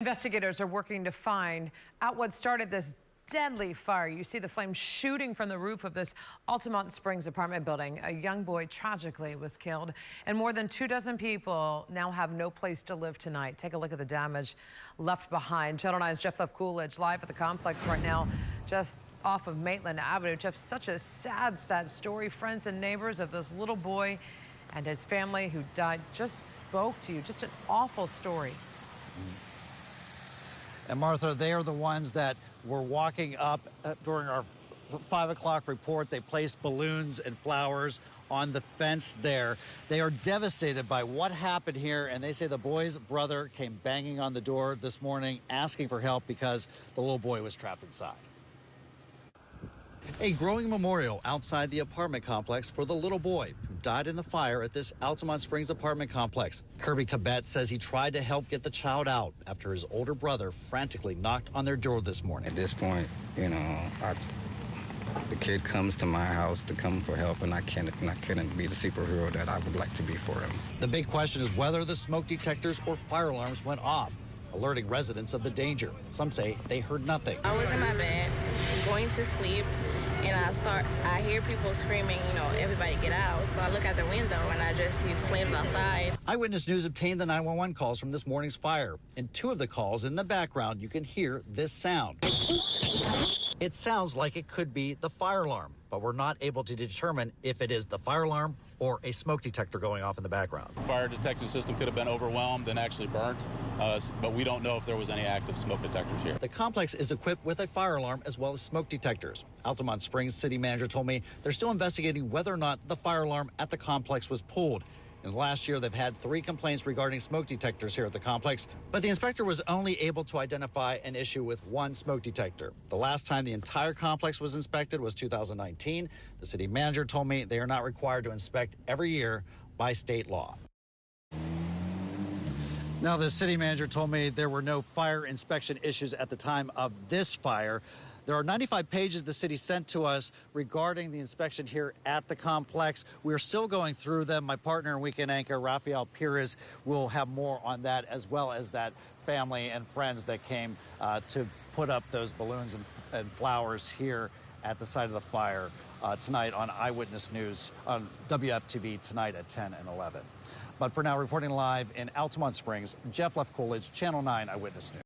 Investigators are working to find out what started this deadly fire. You see the flames shooting from the roof of this Altamonte Springs apartment building. A young boy tragically was killed, and more than 24 people now have no place to live tonight. Take a look at the damage left behind. Channel 9's Jeff left Coolidge live at the complex right now, just off of Maitland Avenue. Jeff, such a sad story. Friends and neighbors of this little boy and his family who died just spoke to you. Just an awful story. And Martha, they are the ones that were walking up during our 5 o'clock report. They placed balloons and flowers on the fence there. They are devastated by what happened here, and they say the boy's brother came banging on the door this morning asking for help because the little boy was trapped inside. A growing memorial outside the apartment complex for the little boy who died in the fire at this Altamonte Springs apartment complex. Kirby Cabet says he tried to help get the child out after his older brother frantically knocked on their door this morning. At this point, you know, the kid comes to my house to come for help, and I couldn't be the superhero that I would like to be for him. The big question is whether the smoke detectors or fire alarms went off, alerting residents of the danger. Some say they heard nothing. I was in my bed, going to sleep, and I hear people screaming, you know, everybody get out. So I look out the window and I just see flames outside. Eyewitness News obtained the 911 calls from this morning's fire. In two of the calls in the background, you can hear this sound. It sounds like it could be the fire alarm, but we're not able to determine if it is the fire alarm or a smoke detector going off in the background. Fire detection system could have been overwhelmed and actually burnt, but we don't know if there was any active smoke detectors here. The complex is equipped with a fire alarm as well as smoke detectors. Altamonte Springs city manager told me they're still investigating whether or not the fire alarm at the complex was pulled. In the last year, they've had 3 complaints regarding smoke detectors here at the complex, but the inspector was only able to identify an issue with 1 smoke detector. The last time the entire complex was inspected was 2019. The city manager told me they are not required to inspect every year by state law. Now, the city manager told me there were no fire inspection issues at the time of this fire. There are 95 pages the city sent to us regarding the inspection here at the complex. We're still going through them. My partner and weekend anchor, Rafael Pires, will have more on that, as well as that family and friends that came to put up those balloons and flowers here at the site of the fire tonight on Eyewitness News on WFTV tonight at 10 and 11. But for now, reporting live in Altamonte Springs, Jeff left Coolidge, Channel 9 Eyewitness News.